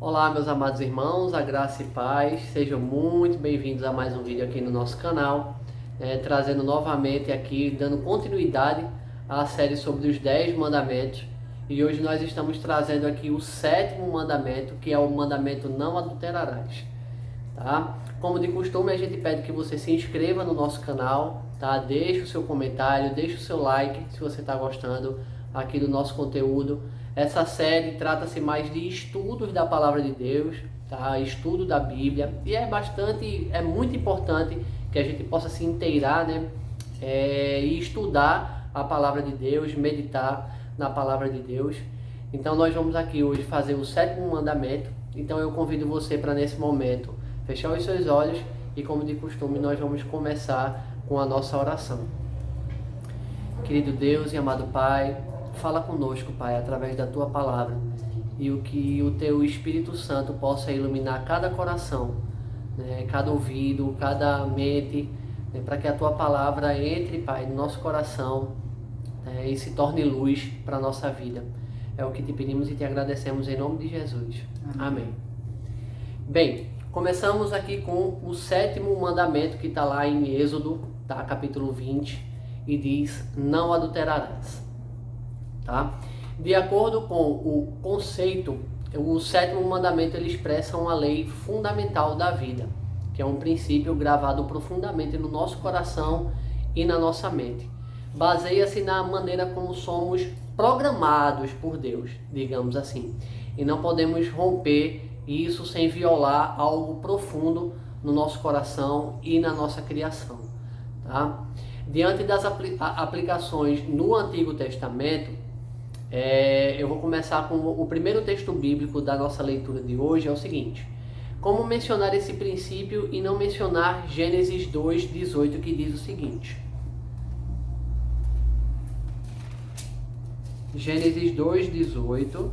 Olá, meus amados irmãos, a graça e paz, sejam muito bem-vindos a mais um vídeo aqui no nosso canal, trazendo novamente aqui, dando continuidade à série sobre os 10 mandamentos. E hoje nós estamos trazendo aqui o 7º mandamento, que é o mandamento não adulterarás, tá? Como de costume, a gente pede que você se inscreva no nosso canal, tá? Deixe o seu comentário, deixe o seu like se você está gostando aqui do nosso conteúdo. Essa série trata-se mais de estudos da Palavra de Deus, tá? Estudo da Bíblia, e é muito importante que a gente possa se inteirar, né? E estudar a Palavra de Deus, meditar na Palavra de Deus. Então nós vamos aqui hoje fazer o 7º mandamento. Então eu convido você para nesse momento fechar os seus olhos e, como de costume, nós vamos começar com a nossa oração. Querido Deus e amado Pai, fala conosco, Pai, através da Tua Palavra, e o que o Teu Espírito Santo possa iluminar cada coração, né, cada ouvido, cada mente, né, para que a Tua Palavra entre, Pai, no nosso coração, e se torne luz para a nossa vida. É o que te pedimos e te agradecemos em nome de Jesus. Amém. Bem, começamos aqui com o 7º mandamento que está lá em Êxodo, tá, capítulo 20, e diz: não adulterarás. Tá? De acordo com o conceito, o 7º mandamento ele expressa uma lei fundamental da vida, que é um princípio gravado profundamente no nosso coração e na nossa mente. Baseia-se na maneira como somos programados por Deus, digamos assim, e não podemos romper isso sem violar algo profundo no nosso coração e na nossa criação. Tá? Diante das aplicações no Antigo Testamento, eu vou começar com o primeiro texto bíblico da nossa leitura de hoje. É o seguinte: como mencionar esse princípio e não mencionar Gênesis 2:18, que diz o seguinte. Gênesis 2:18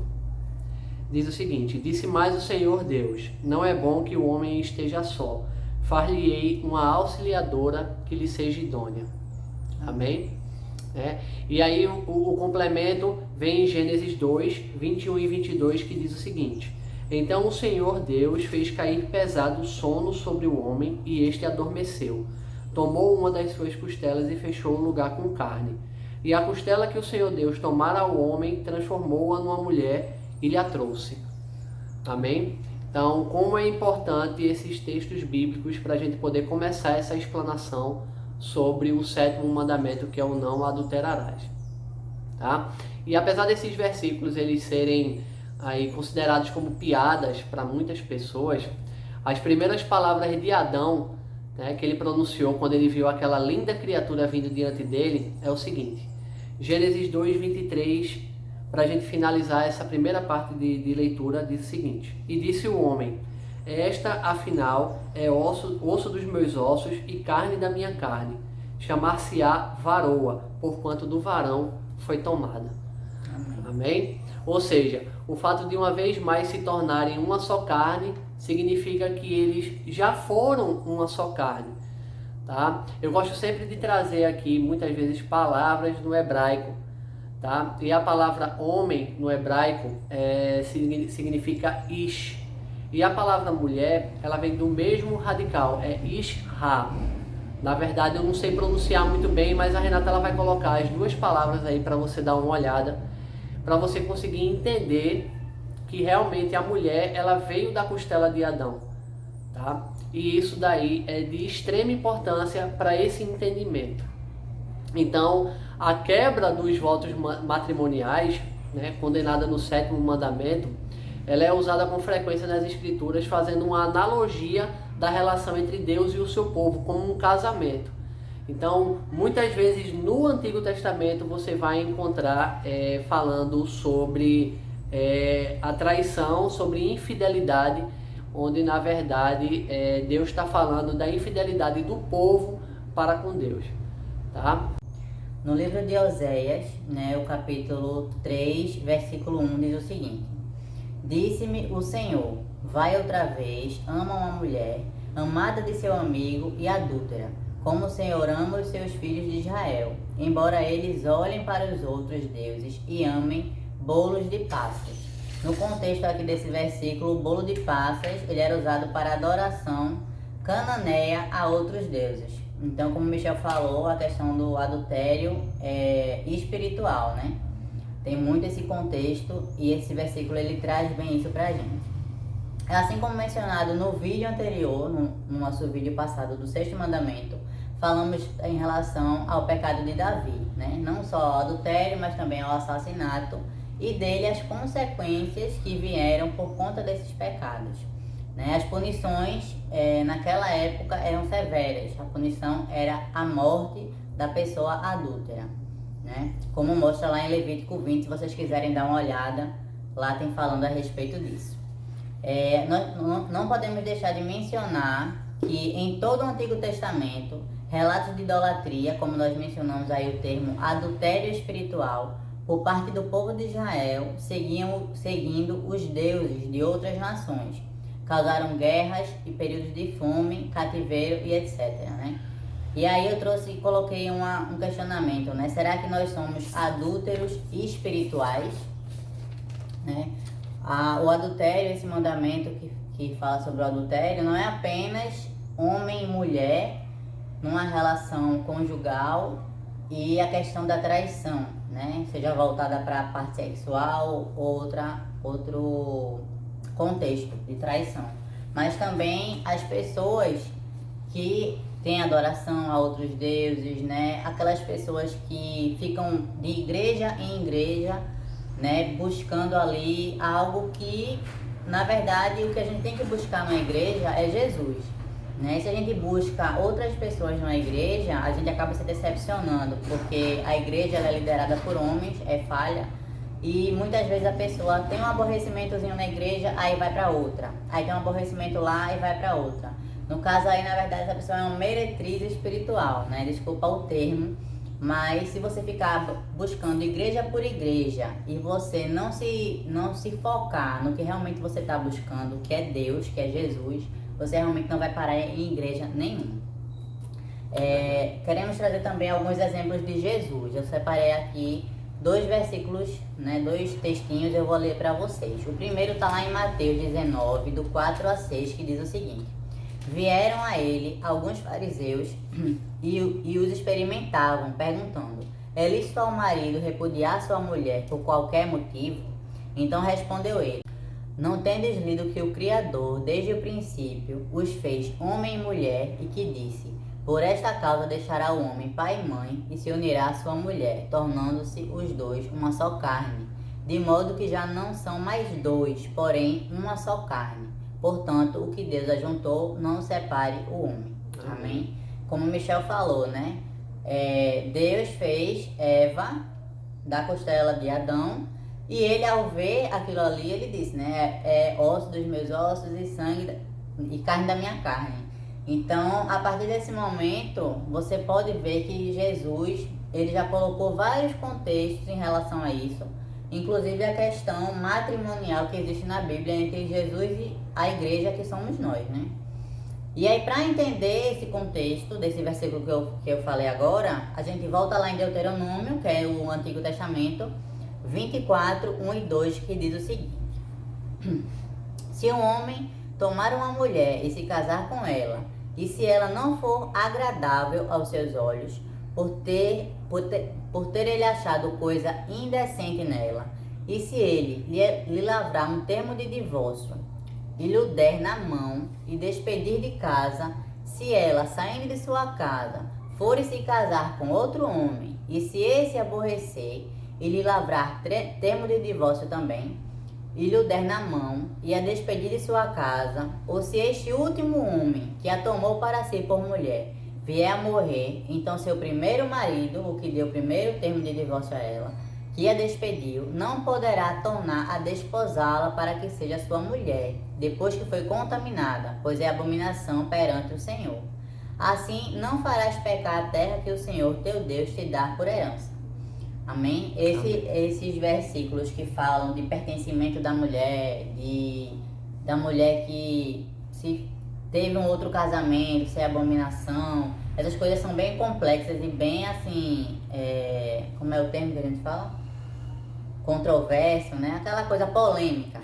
diz o seguinte: disse mais o Senhor Deus, não é bom que o homem esteja só, far-lhe-ei uma auxiliadora que lhe seja idônea. Amém? E aí o complemento vem em Gênesis 2:21 e 22, que diz o seguinte: então o Senhor Deus fez cair pesado sono sobre o homem, e este adormeceu. Tomou uma das suas costelas e fechou o lugar com carne. E a costela que o Senhor Deus tomara ao homem, transformou-a numa mulher e lhe a trouxe. Amém? Então, como é importante esses textos bíblicos para a gente poder começar essa explanação sobre o 7º mandamento, que é o não adulterarás. Tá? E apesar desses versículos eles serem aí considerados como piadas para muitas pessoas, as primeiras palavras de Adão, né, que ele pronunciou quando ele viu aquela linda criatura vindo diante dele, é o seguinte: Gênesis 2:23, para a gente finalizar essa primeira parte de leitura, diz o seguinte: e disse o homem, esta afinal é osso dos meus ossos e carne da minha carne, chamar-se-á varoa, porquanto do varão foi tomada. Amém? Ou seja, o fato de uma vez mais se tornarem uma só carne significa que eles já foram uma só carne. Tá? Eu gosto sempre de trazer aqui muitas vezes palavras no hebraico, tá? E a palavra homem no hebraico significa ish, e a palavra mulher ela vem do mesmo radical, é isha. Na verdade eu não sei pronunciar muito bem, mas a Renata ela vai colocar as duas palavras aí para você dar uma olhada, para você conseguir entender que realmente a mulher ela veio da costela de Adão, tá? E isso daí é de extrema importância para esse entendimento. Então, a quebra dos votos matrimoniais, né, condenada no 7º mandamento, ela é usada com frequência nas escrituras, fazendo uma analogia da relação entre Deus e o seu povo, como um casamento. Então, muitas vezes no Antigo Testamento você vai encontrar falando sobre a traição, sobre infidelidade, onde na verdade Deus está falando da infidelidade do povo para com Deus. Tá? No livro de Oséias, o capítulo 3, versículo 1 diz o seguinte: disse-me o Senhor, vai outra vez, ama uma mulher, amada de seu amigo e adúltera, como o Senhor ama os seus filhos de Israel, embora eles olhem para os outros deuses e amem bolos de passas. No contexto aqui desse versículo, o bolo de passas, ele era usado para adoração cananeia a outros deuses. Então, como o Michel falou, a questão do adultério é espiritual, né? Tem muito esse contexto e esse versículo ele traz bem isso pra gente. Assim como mencionado no vídeo anterior, no nosso vídeo passado do sexto mandamento, falamos em relação ao pecado de Davi, né? Não só ao adultério, mas também ao assassinato e dele as consequências que vieram por conta desses pecados. Né? As punições naquela época eram severas. A punição era a morte da pessoa adúltera, né? Como mostra lá em Levítico 20, se vocês quiserem dar uma olhada, lá tem falando a respeito disso. Nós não podemos deixar de mencionar que em todo o Antigo Testamento, relatos de idolatria, como nós mencionamos aí o termo adultério espiritual, por parte do povo de Israel, seguindo os deuses de outras nações. Causaram guerras e períodos de fome, cativeiro e etc. Né? E aí eu coloquei um questionamento, né? Será que nós somos adúlteros espirituais? Né? O adultério, esse mandamento que fala sobre o adultério, não é apenas homem e mulher numa relação conjugal e a questão da traição, né? Seja voltada para a parte sexual ou outro contexto de traição. Mas também as pessoas que têm adoração a outros deuses, né? Aquelas pessoas que ficam de igreja em igreja, né? Buscando ali algo que, na verdade, o que a gente tem que buscar na igreja é Jesus. Né? Se a gente busca outras pessoas na igreja, a gente acaba se decepcionando, porque a igreja ela é liderada por homens, é falha, e muitas vezes a pessoa tem um aborrecimentozinho na igreja, aí vai para outra, aí tem um aborrecimento lá e vai para outra. No caso aí, na verdade, essa pessoa é uma meretriz espiritual, né? Desculpa o termo, mas se você ficar buscando igreja por igreja e você não se focar no que realmente você está buscando, que é Deus, que é Jesus, você realmente não vai parar em igreja nenhuma. Queremos trazer também alguns exemplos de Jesus. Eu separei aqui 2 versículos, né, 2 textinhos, eu vou ler para vocês. O primeiro está lá em Mateus 19, do 4 a 6, que diz o seguinte: Vieram a ele alguns fariseus e os experimentavam, perguntando: É lícito ao marido repudiar sua mulher por qualquer motivo? Então respondeu ele: Não tendes lido que o Criador, desde o princípio, os fez homem e mulher, e que disse: Por esta causa deixará o homem pai e mãe, e se unirá à sua mulher, tornando-se os dois uma só carne. De modo que já não são mais dois, porém uma só carne. Portanto, o que Deus ajuntou, não separe o homem. Amém? Como o Michel falou, né? Deus fez Eva da costela de Adão, e ele, ao ver aquilo ali, ele disse, né? É osso dos meus ossos e sangue e carne da minha carne. Então, a partir desse momento, você pode ver que Jesus, ele já colocou vários contextos em relação a isso. Inclusive a questão matrimonial que existe na Bíblia entre Jesus e a igreja, que somos nós, né? E aí, para entender esse contexto desse versículo que eu falei agora, a gente volta lá em Deuteronômio, que é o Antigo Testamento, 24, 1 e 2, que diz o seguinte: Se um homem tomar uma mulher e se casar com ela, e se ela não for agradável aos seus olhos, por ter ele achado coisa indecente nela, e se ele lhe lavrar um termo de divórcio, e lhe der na mão, e despedir de casa, se ela, saindo de sua casa, for se casar com outro homem, e se esse aborrecer, e lhe lavrar termo de divórcio também, e lhe der na mão, e a despedir de sua casa, ou se este último homem, que a tomou para si por mulher, vier a morrer, então seu primeiro marido, o que deu o primeiro termo de divórcio a ela, que a despediu, não poderá tornar a desposá-la para que seja sua mulher, depois que foi contaminada, pois é abominação perante o Senhor. Assim, não farás pecar a terra que o Senhor teu Deus te dá por herança. Amém? Esses versículos que falam de pertencimento da mulher, da mulher que se teve um outro casamento, se é abominação, essas coisas são bem complexas e bem assim, como é o termo que a gente fala? controverso, né? Aquela coisa polêmica.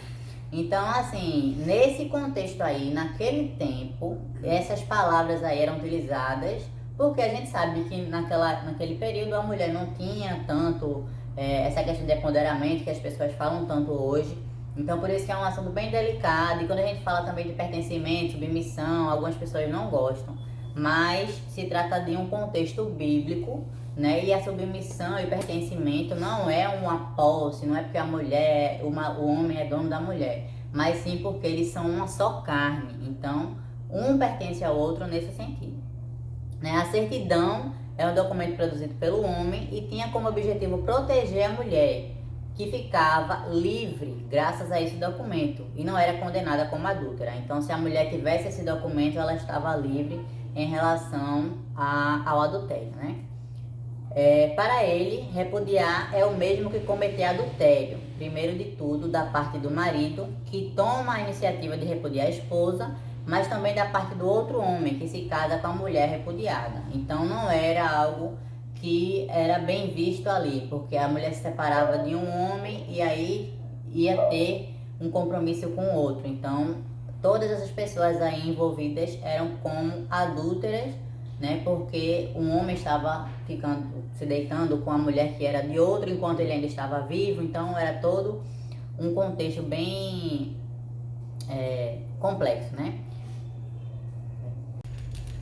Então, assim, nesse contexto aí, naquele tempo, essas palavras aí eram utilizadas porque a gente sabe que naquele período a mulher não tinha tanto essa questão de empoderamento que as pessoas falam tanto hoje. Então, por isso que é um assunto bem delicado. E quando a gente fala também de pertencimento, submissão, algumas pessoas não gostam. Mas se trata de um contexto bíblico, né? E a submissão e pertencimento não é uma posse, não é porque a mulher, o homem é dono da mulher, mas sim porque eles são uma só carne. Então, um pertence ao outro nesse sentido. Né? A certidão é um documento produzido pelo homem e tinha como objetivo proteger a mulher, que ficava livre graças a esse documento e não era condenada como adúltera. Então, se a mulher tivesse esse documento, ela estava livre em relação ao adultério, né? Para ele, repudiar é o mesmo que cometer adultério. Primeiro de tudo, da parte do marido, que toma a iniciativa de repudiar a esposa, mas também da parte do outro homem, que se casa com a mulher repudiada. Então, não era algo que era bem visto ali, porque a mulher se separava de um homem e aí ia ter um compromisso com o outro. Então, todas essas pessoas aí envolvidas eram como adúlteras, né? Porque um homem estava se deitando com a mulher que era de outro enquanto ele ainda estava vivo. Então, era todo um contexto bem complexo, né?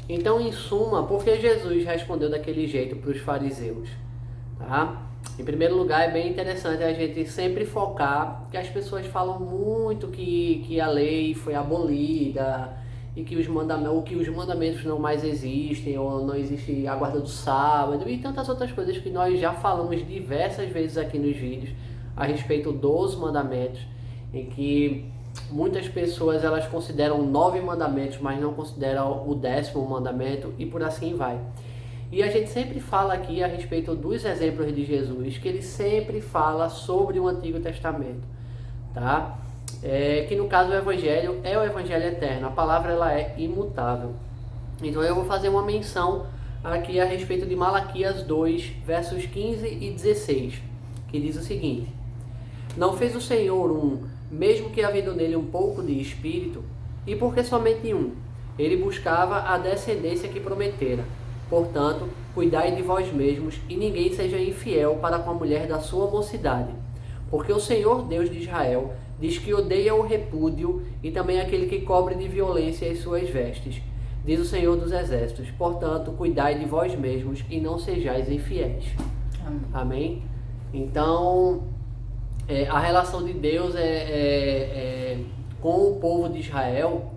Então, em suma, por que Jesus respondeu daquele jeito para os fariseus? Tá? Em primeiro lugar, é bem interessante a gente sempre focar que as pessoas falam muito que a lei foi abolida e que os mandamentos não mais existem, ou não existe a guarda do sábado e tantas outras coisas que nós já falamos diversas vezes aqui nos vídeos a respeito dos mandamentos, em que muitas pessoas elas consideram 9 mandamentos, mas não consideram o 10º mandamento e por assim vai. E a gente sempre fala aqui a respeito dos exemplos de Jesus, que ele sempre fala sobre o Antigo Testamento, tá? Que no caso o Evangelho é o Evangelho eterno, a palavra ela é imutável. Então eu vou fazer uma menção aqui a respeito de Malaquias 2, versos 15 e 16, que diz o seguinte: Não fez o Senhor mesmo que havendo nele um pouco de espírito, e porque somente um? Ele buscava a descendência que prometera. Portanto, cuidai de vós mesmos, e ninguém seja infiel para com a mulher da sua mocidade. Porque o Senhor Deus de Israel diz que odeia o repúdio e também aquele que cobre de violência as suas vestes. Diz o Senhor dos Exércitos: portanto, cuidai de vós mesmos e não sejais infiéis. Amém? Então, a relação de Deus com o povo de Israel,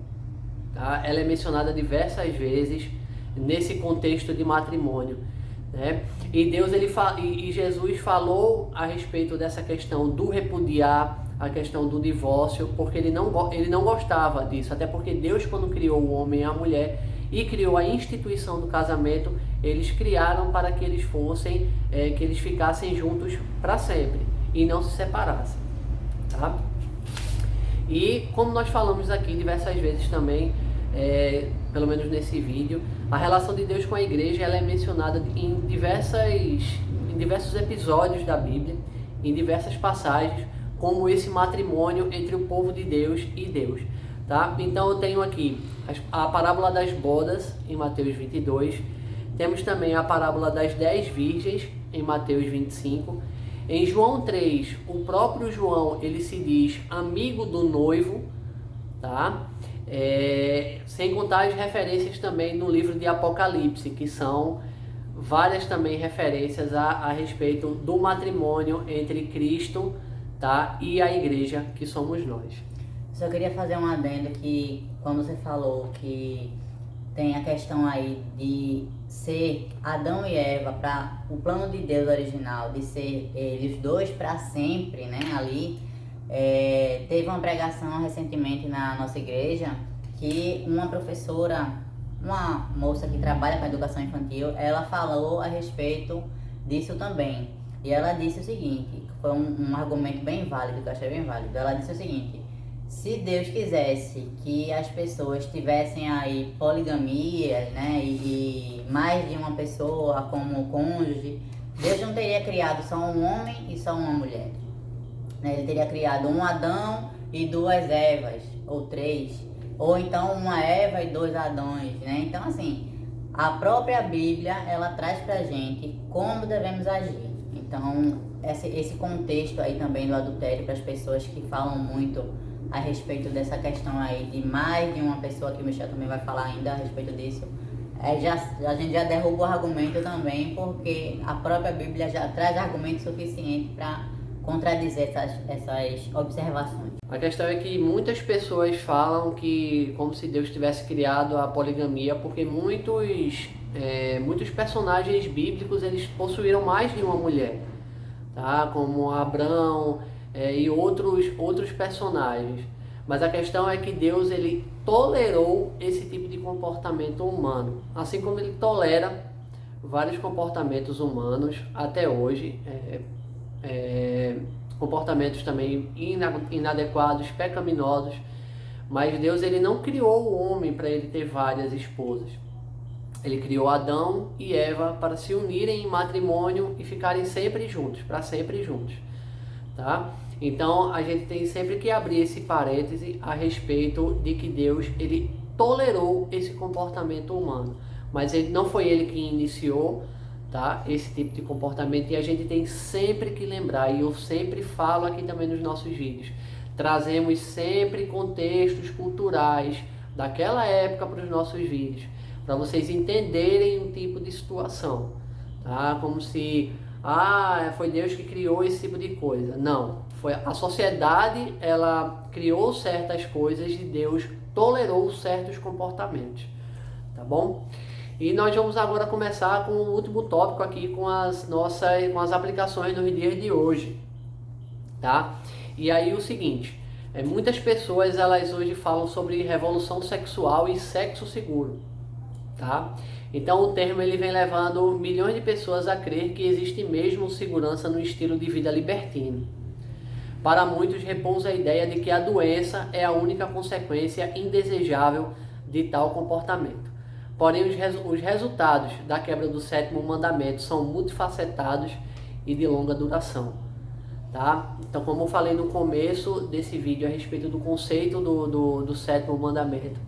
tá? Ela é mencionada diversas vezes nesse contexto de matrimônio, né? E Jesus falou a respeito dessa questão do repudiar, a questão do divórcio, porque ele não gostava disso, até porque Deus, quando criou o homem e a mulher e criou a instituição do casamento, eles criaram para que eles que eles ficassem juntos para sempre e não se separassem, tá? E como nós falamos aqui diversas vezes também, pelo menos nesse vídeo, a relação de Deus com a igreja ela é mencionada em diversos episódios da Bíblia, em diversas passagens, como esse matrimônio entre o povo de Deus e Deus, tá? Então eu tenho aqui a parábola das bodas em Mateus 22, temos também a parábola das 10 virgens em Mateus 25. Em João 3, o próprio João, ele se diz amigo do noivo, tá? Sem contar as referências também no livro de Apocalipse, que são várias também referências a respeito do matrimônio entre Cristo, tá? E a igreja, que somos nós. Só queria fazer um adendo que, quando você falou que tem a questão aí de ser Adão e Eva, para o plano de Deus original, de ser eles dois para sempre, né, ali, teve uma pregação recentemente na nossa igreja, que uma professora, uma moça que trabalha com educação infantil, ela falou a respeito disso também. E ela disse o seguinte, foi um argumento bem válido, que eu achei bem válido. Ela disse o seguinte: se Deus quisesse que as pessoas tivessem aí poligamia, né, e mais de uma pessoa como cônjuge, Deus não teria criado só um homem e só uma mulher. né? Ele teria criado um Adão e duas Evas, ou três, ou então uma Eva e dois Adões, né? Então, assim, a própria Bíblia, ela traz pra gente como devemos agir. Então, esse contexto aí também do adultério, para as pessoas que falam muito a respeito dessa questão aí de mais de uma pessoa, que o Michel também vai falar ainda a respeito disso, a gente já derruba o argumento também, porque a própria Bíblia já traz argumentos suficientes para contradizer essas observações. A questão é que muitas pessoas falam que como se Deus tivesse criado a poligamia, porque muitos personagens bíblicos eles possuíram mais de uma mulher, tá? Como Abrão e outros personagens. Mas a questão é que Deus ele tolerou esse tipo de comportamento humano, assim como ele tolera vários comportamentos humanos até hoje, comportamentos também inadequados, pecaminosos. Mas Deus ele não criou o homem para ele ter várias esposas. Ele criou Adão e Eva para se unirem em matrimônio e ficarem sempre juntos, para sempre juntos, tá? Então a gente tem sempre que abrir esse parêntese a respeito de que Deus ele tolerou esse comportamento humano, mas não foi ele que iniciou, tá? Esse tipo de comportamento, e a gente tem sempre que lembrar, e eu sempre falo aqui também nos nossos vídeos, trazemos sempre contextos culturais daquela época para os nossos vídeos, para vocês entenderem um tipo de situação, tá? Como se foi Deus que criou esse tipo de coisa. Não, foi a sociedade, ela criou certas coisas e Deus tolerou certos comportamentos, tá bom? E nós vamos agora começar com o último tópico aqui, com as aplicações nos dias de hoje, tá? E aí o seguinte, muitas pessoas elas hoje falam sobre revolução sexual e sexo seguro, tá? Então o termo ele vem levando milhões de pessoas a crer que existe mesmo segurança no estilo de vida libertino. Para muitos repousa a ideia de que a doença é a única consequência indesejável de tal comportamento. Porém, os resultados da quebra do sétimo mandamento são multifacetados e de longa duração, tá? Então, como eu falei no começo desse vídeo a respeito do conceito do sétimo mandamento,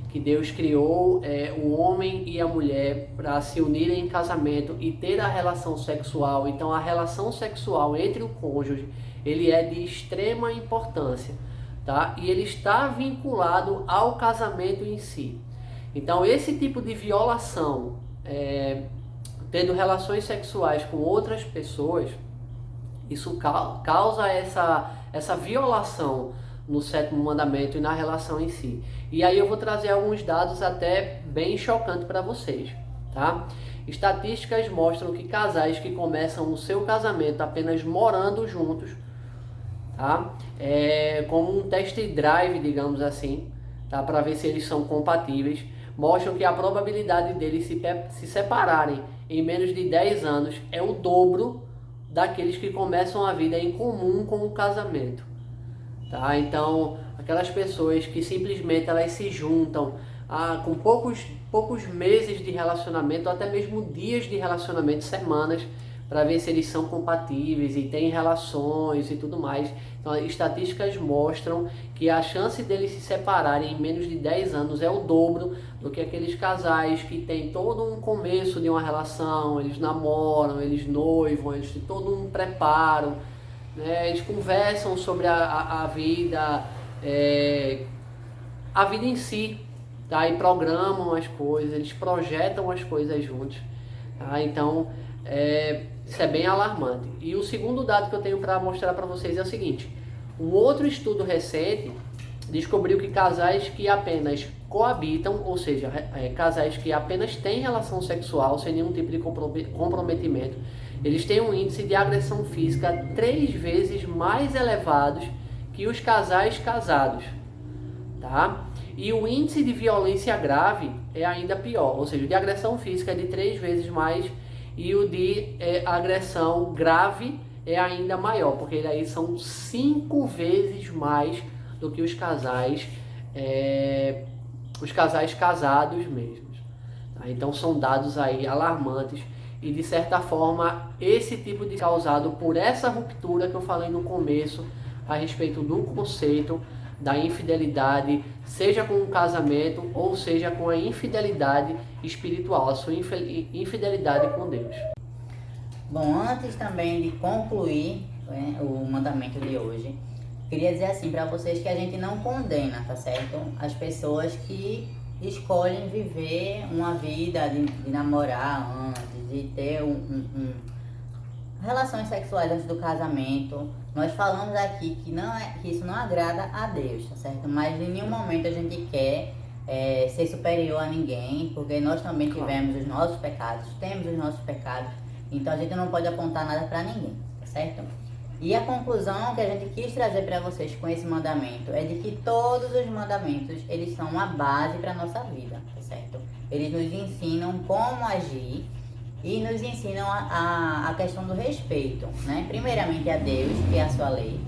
que Deus criou o homem e a mulher para se unirem em casamento e ter a relação sexual. Então, a relação sexual entre o cônjuge, ele é de extrema importância, tá? E ele está vinculado ao casamento em si. Então, esse tipo de violação, tendo relações sexuais com outras pessoas, isso causa essa violação no sétimo mandamento e na relação em si. E aí eu vou trazer alguns dados até bem chocantes para vocês, tá? Estatísticas mostram que casais que começam o seu casamento apenas morando juntos, tá? Como um test drive, digamos assim, tá? Para ver se eles são compatíveis, mostram que a probabilidade deles se separarem em menos de 10 anos é o dobro daqueles que começam a vida em comum com o casamento, tá? Então, aquelas pessoas que simplesmente elas se juntam com poucos meses de relacionamento, ou até mesmo dias de relacionamento, semanas, para ver se eles são compatíveis e têm relações e tudo mais. Então, estatísticas mostram que a chance deles se separarem em menos de 10 anos é o dobro do que aqueles casais que têm todo um começo de uma relação, eles namoram, eles noivam, eles têm todo um preparo, né? Eles conversam sobre a vida em si, tá? E programam as coisas, eles projetam as coisas juntos, tá? Então, isso é bem alarmante. E o segundo dado que eu tenho para mostrar para vocês é o seguinte: um outro estudo recente descobriu que casais que apenas coabitam, ou seja, casais que apenas têm relação sexual sem nenhum tipo de comprometimento, eles têm um índice de agressão física 3 vezes mais elevados que os casais casados, tá? E o índice de violência grave é ainda pior, ou seja, o de agressão física é de 3 vezes mais e o de agressão grave é ainda maior, porque aí são 5 vezes mais do que os casais casados mesmos, tá? Então são dados aí alarmantes e de certa forma esse tipo de causado por essa ruptura que eu falei no começo a respeito do conceito da infidelidade, seja com o casamento ou seja com a infidelidade espiritual, a sua infidelidade com Deus. Bom, antes também de concluir, né, o mandamento de hoje, queria dizer assim para vocês que a gente não condena, tá certo? As pessoas que escolhem viver uma vida de namorar antes, de ter relações sexuais antes do casamento. Nós falamos aqui que isso não agrada a Deus, tá certo? Mas em nenhum momento a gente quer ser superior a ninguém, porque nós também tivemos os nossos pecados, temos os nossos pecados, então a gente não pode apontar nada para ninguém, tá certo? E a conclusão que a gente quis trazer para vocês com esse mandamento é de que todos os mandamentos, eles são uma base para a nossa vida, tá certo? Eles nos ensinam como agir e nos ensinam a questão do respeito, né? Primeiramente a Deus, que é a sua lei.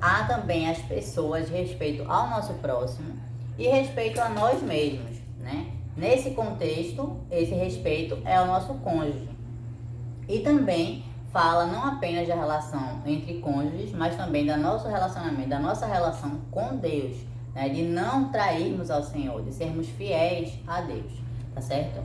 Há também as pessoas, respeito ao nosso próximo e respeito a nós mesmos, né? Nesse contexto, esse respeito é o nosso cônjuge. E também fala não apenas da relação entre cônjuges, mas também do nosso relacionamento, da nossa relação com Deus, né? De não trairmos ao Senhor, de sermos fiéis a Deus, tá certo?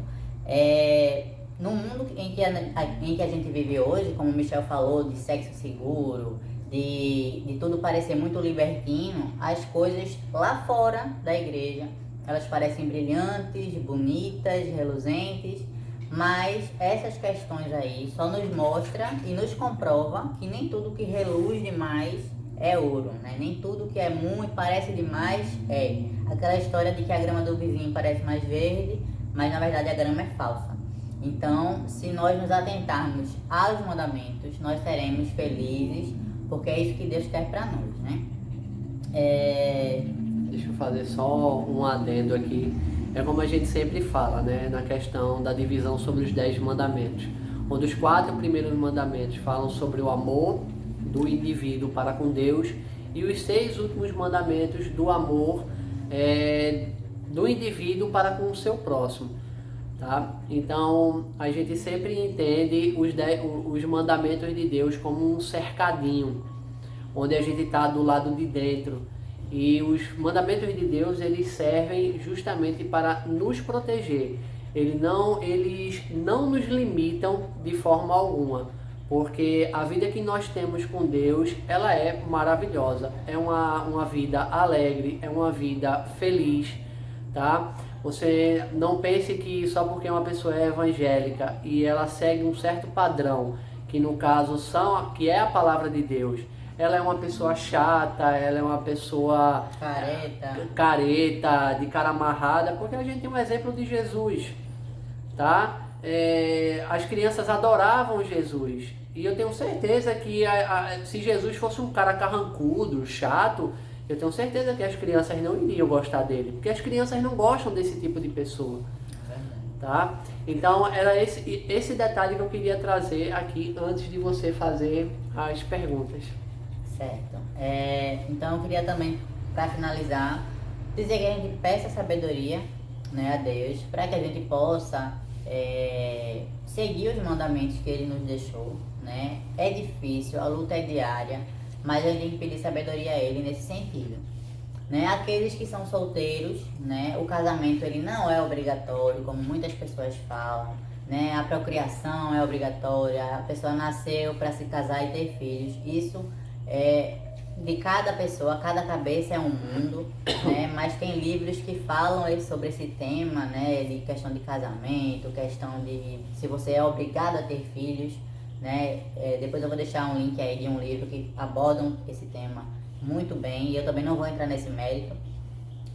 No mundo em que a gente vive hoje, como o Michel falou, de sexo seguro, de tudo parecer muito libertino, as coisas lá fora da igreja, elas parecem brilhantes, bonitas, reluzentes, mas essas questões aí só nos mostra e nos comprova que nem tudo que reluz demais é ouro, né? Nem tudo que é muito, parece demais é. Aquela história de que a grama do vizinho parece mais verde, mas na verdade a grama é falsa. Então, se nós nos atentarmos aos mandamentos, nós seremos felizes, porque é isso que Deus quer para nós, né? Deixa eu fazer só um adendo aqui. É como a gente sempre fala, né? Na questão da divisão sobre os 10 mandamentos. Onde os 4 primeiros mandamentos falam sobre o amor do indivíduo para com Deus e os 6 últimos mandamentos do amor do indivíduo para com o seu próximo. Tá? Então a gente sempre entende os mandamentos de Deus como um cercadinho, onde a gente está do lado de dentro. E os mandamentos de Deus, eles servem justamente para nos proteger. Eles não nos limitam de forma alguma, porque a vida que nós temos com Deus, ela é maravilhosa. É uma vida alegre, é uma vida feliz, tá? Você não pense que só porque uma pessoa é evangélica e ela segue um certo padrão, que no caso que é a palavra de Deus, ela é uma pessoa chata, ela é uma pessoa careta, de cara amarrada, porque a gente tem um exemplo de Jesus, tá? As crianças adoravam Jesus, e eu tenho certeza que se Jesus fosse um cara carrancudo, chato, eu tenho certeza que as crianças não iriam gostar dele, porque as crianças não gostam desse tipo de pessoa, tá? Então era esse detalhe que eu queria trazer aqui antes de você fazer as perguntas. Certo. Então eu queria também, para finalizar, dizer que a gente peça sabedoria, né, a Deus, para que a gente possa seguir os mandamentos que Ele nos deixou, né? É difícil, a luta é diária, mas a gente tem que pedir sabedoria a Ele nesse sentido, né? Aqueles que são solteiros, né? O casamento ele não é obrigatório, como muitas pessoas falam, né? A procriação é obrigatória, a pessoa nasceu para se casar e ter filhos. Isso de cada pessoa, cada cabeça é um mundo, né? Mas tem livros que falam sobre esse tema, né? De questão de casamento, questão de se você é obrigado a ter filhos, né? Depois eu vou deixar um link aí de um livro que abordam esse tema muito bem, e eu também não vou entrar nesse mérito,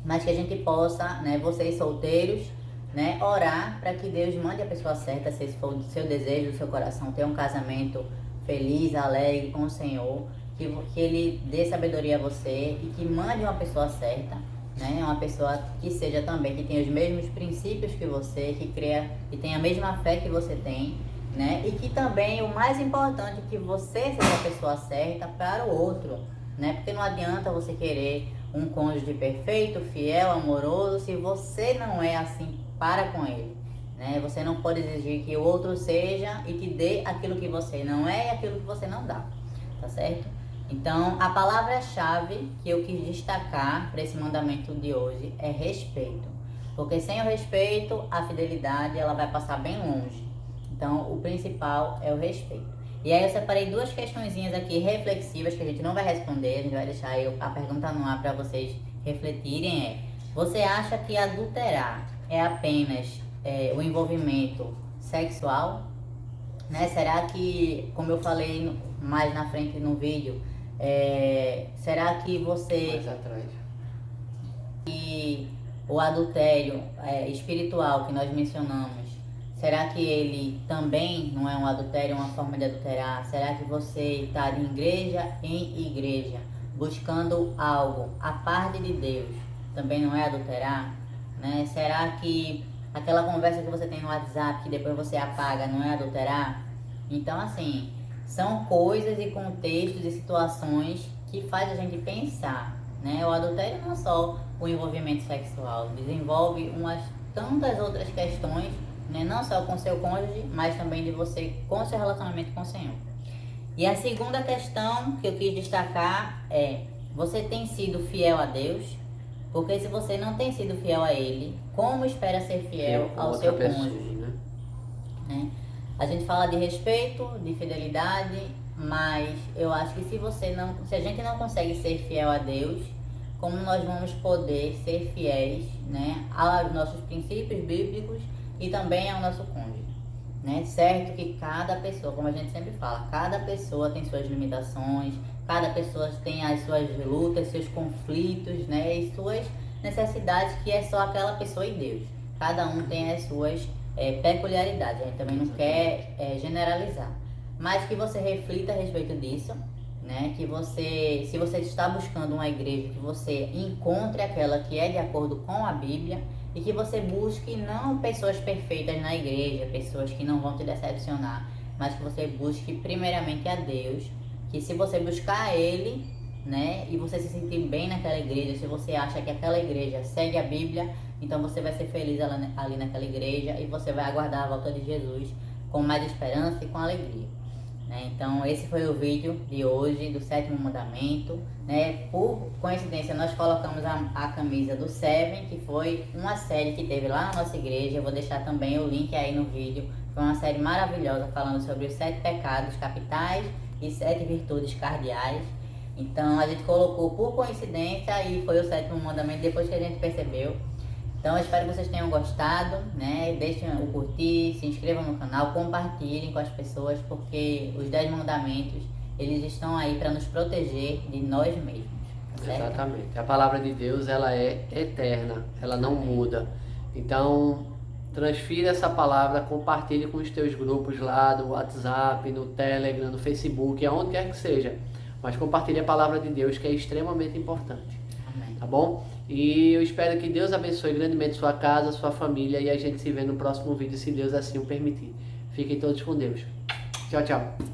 mas que a gente possa, né, vocês solteiros, né, orar para que Deus mande a pessoa certa, se esse for o seu desejo, do seu coração, ter um casamento feliz, alegre com o Senhor, que Ele dê sabedoria a você e que mande uma pessoa certa, né, uma pessoa que seja também, que tenha os mesmos princípios que você, que creia, que tenha a mesma fé que você tem, né, e que também o mais importante, que você seja a pessoa certa para o outro, né, porque não adianta você querer um cônjuge perfeito, fiel, amoroso, se você não é assim para com ele, né? Você não pode exigir que o outro seja e te dê aquilo que você não é e aquilo que você não dá, tá certo? Então, a palavra-chave que eu quis destacar para esse mandamento de hoje é respeito. Porque sem o respeito, a fidelidade ela vai passar bem longe. Então, o principal é o respeito. E aí eu separei duas questõezinhas aqui reflexivas que a gente não vai responder, a gente vai deixar aí a pergunta no ar para vocês refletirem. Você acha que adulterar é apenas o envolvimento sexual? Né? Será que, como eu falei mais na frente no vídeo, será que você... Mais atrás. E o adultério espiritual que nós mencionamos, será que ele também não é um adultério, uma forma de adulterar? Será que você está de igreja em igreja, buscando algo à parte de Deus, também não é adulterar? Né? Será que aquela conversa que você tem no WhatsApp, que depois você apaga, não é adulterar? Então, assim, são coisas e contextos e situações que faz a gente pensar, né? O adultério não é só o envolvimento sexual, desenvolve umas tantas outras questões, né? Não só com seu cônjuge, mas também de você com seu relacionamento com o Senhor. E a segunda questão que eu quis destacar é: você tem sido fiel a Deus? Porque se você não tem sido fiel a Ele, como espera ser fiel ao seu cônjuge? Né? A gente fala de respeito, de fidelidade, mas eu acho que se a gente não consegue ser fiel a Deus, como nós vamos poder ser fiéis, né, aos nossos princípios bíblicos e também ao nosso cônjuge? Né? Certo que cada pessoa, como a gente sempre fala, cada pessoa tem suas limitações, cada pessoa tem as suas lutas, seus conflitos, né, e suas necessidades, que é só aquela pessoa e Deus. Cada um tem as suas peculiaridades, a gente também não quer generalizar. Mas que você reflita a respeito disso, né? Que você, se você está buscando uma igreja, que você encontre aquela que é de acordo com a Bíblia e que você busque não pessoas perfeitas na igreja, pessoas que não vão te decepcionar, mas que você busque primeiramente a Deus, que se você buscar a Ele, né, e você se sentir bem naquela igreja, se você acha que aquela igreja segue a Bíblia, então você vai ser feliz ali naquela igreja e você vai aguardar a volta de Jesus com mais esperança e com alegria. Né? Então esse foi o vídeo de hoje do 7º mandamento. Né? Por coincidência nós colocamos a camisa do Seven, que foi uma série que teve lá na nossa igreja. Eu vou deixar também o link aí no vídeo. Foi uma série maravilhosa falando sobre os 7 pecados capitais e 7 virtudes cardeais. Então a gente colocou por coincidência e foi o 7º mandamento depois que a gente percebeu. Então eu espero que vocês tenham gostado, né? Deixem o curtir, se inscrevam no canal, compartilhem com as pessoas, porque os 10 mandamentos, eles estão aí para nos proteger de nós mesmos. Certo? Exatamente. A palavra de Deus, ela é eterna, ela não muda. Então, transfira essa palavra, compartilhe com os teus grupos lá do WhatsApp, no Telegram, no Facebook, aonde quer que seja. Mas compartilhe a palavra de Deus, que é extremamente importante. Amém. Tá bom? E eu espero que Deus abençoe grandemente sua casa, sua família, e a gente se vê no próximo vídeo, se Deus assim o permitir. Fiquem todos com Deus. Tchau, tchau.